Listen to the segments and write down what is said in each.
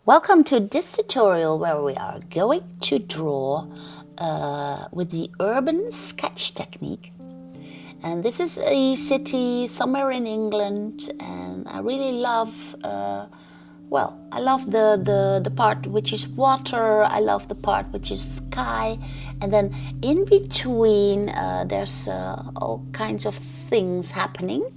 Welcome to this tutorial where we are going to draw with the urban sketch technique. And this is a city somewhere in England, and I really love, I love the part which is water, I love the part which is sky, and then in between there's all kinds of things happening.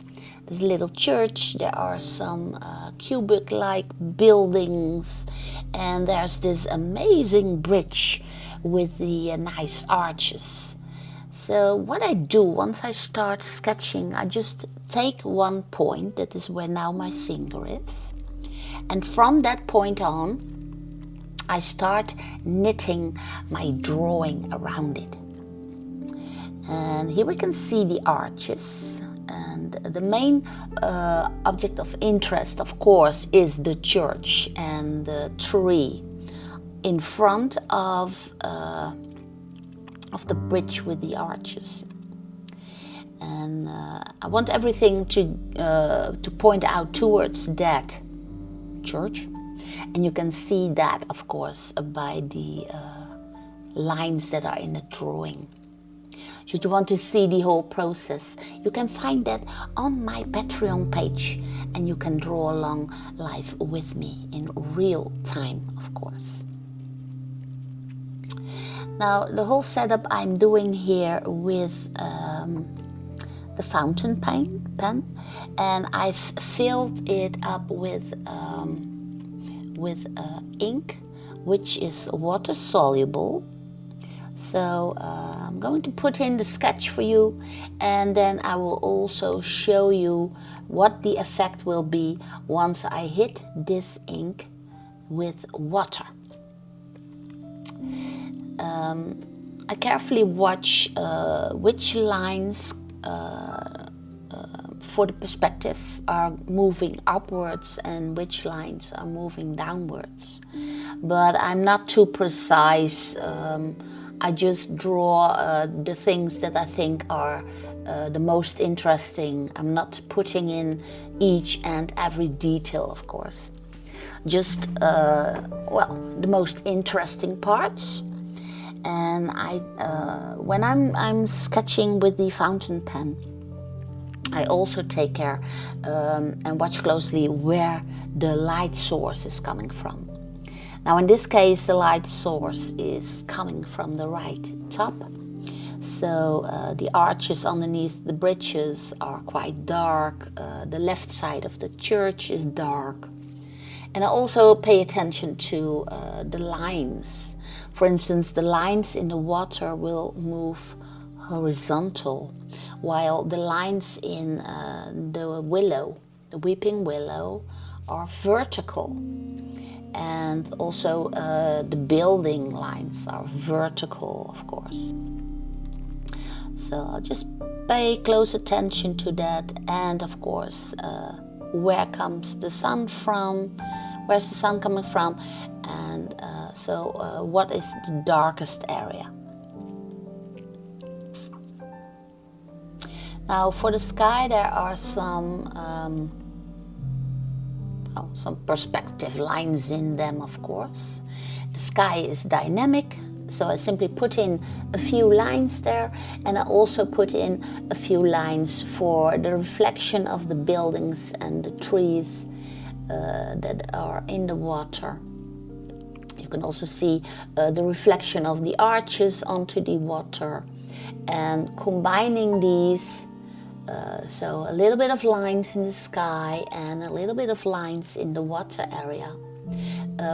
There's a little church, there are some cubic-like buildings, and there's this amazing bridge with the nice arches. So what I do once I start sketching, I just take one point, that is where now my finger is, and from that point on I start knitting my drawing around it. And here we can see the arches. And the main object of interest, of course, is the church and the tree in front of the bridge with the arches. And I want everything to point out towards that church. And you can see that, of course, by the lines that are in the drawing. Should you want to see the whole process, you can find that on my Patreon page, and you can draw along live with me in real time, of course. Now, the whole setup I'm doing here with the fountain pen, and I've filled it up with ink, which is water soluble. So I'm going to put in the sketch for you, and then I will also show you what the effect will be once I hit this ink with water. I carefully watch which lines for the perspective are moving upwards and which lines are moving downwards. But I'm not too precise. I just draw the things that I think are the most interesting. I'm not putting in each and every detail, of course. Just, the most interesting parts. And when I'm sketching with the fountain pen, I also take care and watch closely where the light source is coming from. Now in this case, the light source is coming from the right top. So the arches underneath the bridges are quite dark. The left side of the church is dark. And I also pay attention to the lines. For instance, the lines in the water will move horizontal, while the lines in the weeping willow, are vertical. And also the building lines are vertical, of course. So I'll just pay close attention to that. And of course, where comes the sun from? Where's the sun coming from? And what is the darkest area? Now for the sky, there are some perspective lines in them, of course. The sky is dynamic, so I simply put in a few lines there, and I also put in a few lines for the reflection of the buildings and the trees that are in the water. You can also see the reflection of the arches onto the water, and combining these, so a little bit of lines in the sky and a little bit of lines in the water area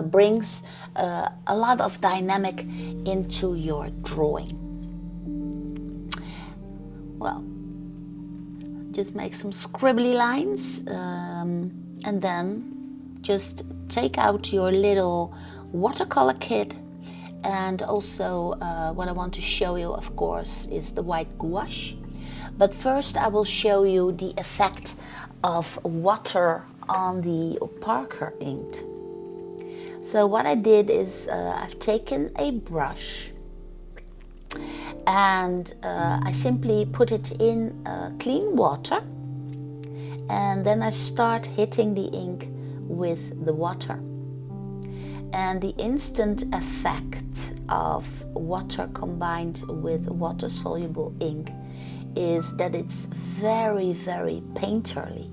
brings a lot of dynamic into your drawing. Well, just make some scribbly lines and then just take out your little watercolor kit. And also what I want to show you, of course, is the white gouache. But first I will show you the effect of water on the Parker ink. So what I did is I've taken a brush and I simply put it in clean water, and then I start hitting the ink with the water. And the instant effect of water combined with water-soluble ink is that it's very, very painterly.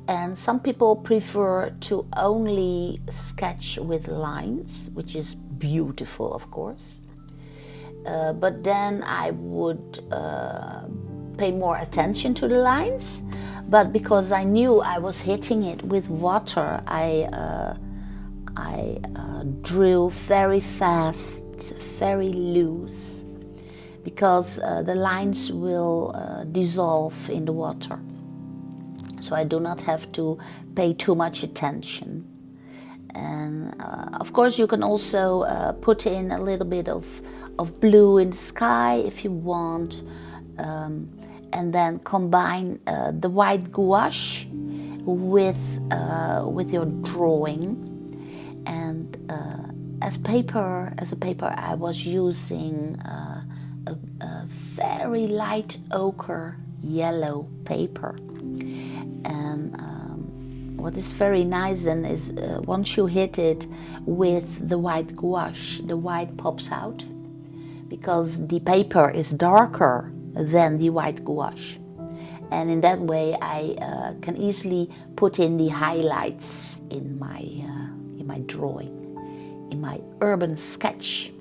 And some people prefer to only sketch with lines, which is beautiful, of course. But then I would pay more attention to the lines. But because I knew I was hitting it with water, I drew very fast, very loose, because the lines will dissolve in the water. So I do not have to pay too much attention. And of course you can also put in a little bit of blue in the sky if you want, and then combine the white gouache with your drawing. And as a paper I was using a very light ochre yellow paper. And what is very nice then is once you hit it with the white gouache, the white pops out, because the paper is darker than the white gouache. And in that way I can easily put in the highlights in my drawing, in my urban sketch.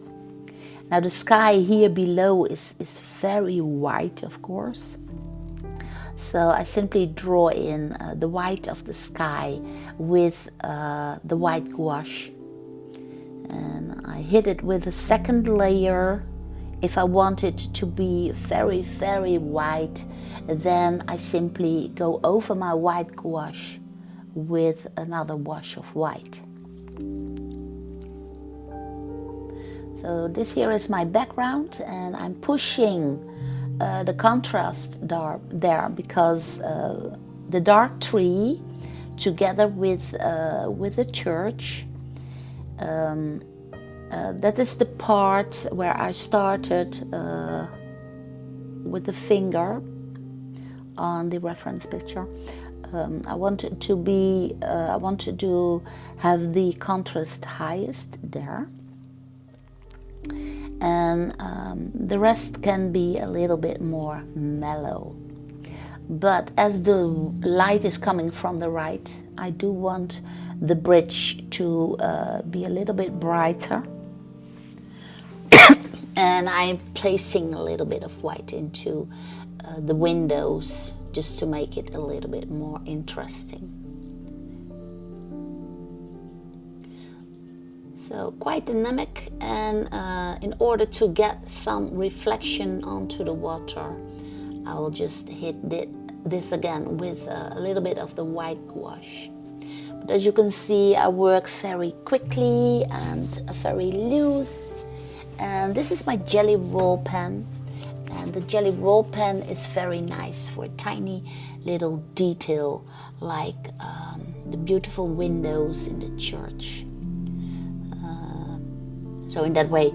Now the sky here below is very white, of course. So I simply draw in the white of the sky with the white gouache. And I hit it with a second layer. If I want it to be very, very white, then I simply go over my white gouache with another wash of white. So this here is my background, and I'm pushing the contrast there because the dark tree together with the church, that is the part where I started with the finger on the reference picture. I wanted to have the contrast highest there. And the rest can be a little bit more mellow. But as the light is coming from the right, I do want the bridge to be a little bit brighter. And I'm placing a little bit of white into the windows just to make it a little bit more interesting. So quite dynamic, and in order to get some reflection onto the water, I will just hit this again with a little bit of the white gouache. But as you can see, I work very quickly and very loose. And this is my jelly roll pen. And the jelly roll pen is very nice for a tiny little detail like the beautiful windows in the church. So in that way,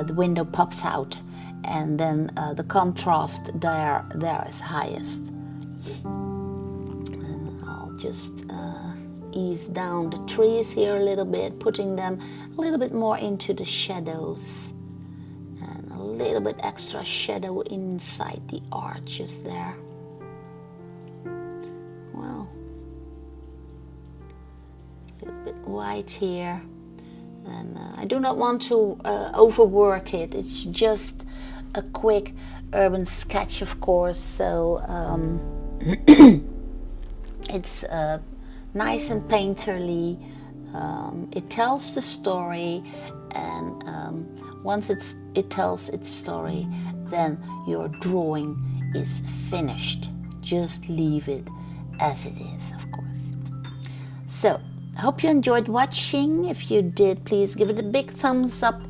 the window pops out, and then the contrast there is highest. And I'll just ease down the trees here a little bit, putting them a little bit more into the shadows, and a little bit extra shadow inside the arches there. Well, a little bit white here. And I do not want to overwork it. It's just a quick urban sketch, of course. So it's nice and painterly. It tells the story, and once it tells its story, then your drawing is finished. Just leave it as it is, of course. So I hope you enjoyed watching. If you did, please give it a big thumbs up.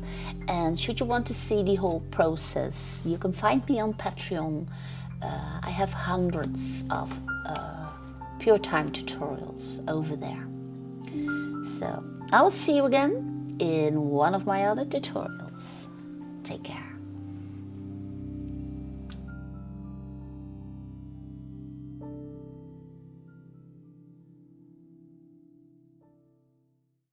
And should you want to see the whole process, you can find me on Patreon. I have hundreds of pure time tutorials over there. So I'll see you again in one of my other tutorials. Take care.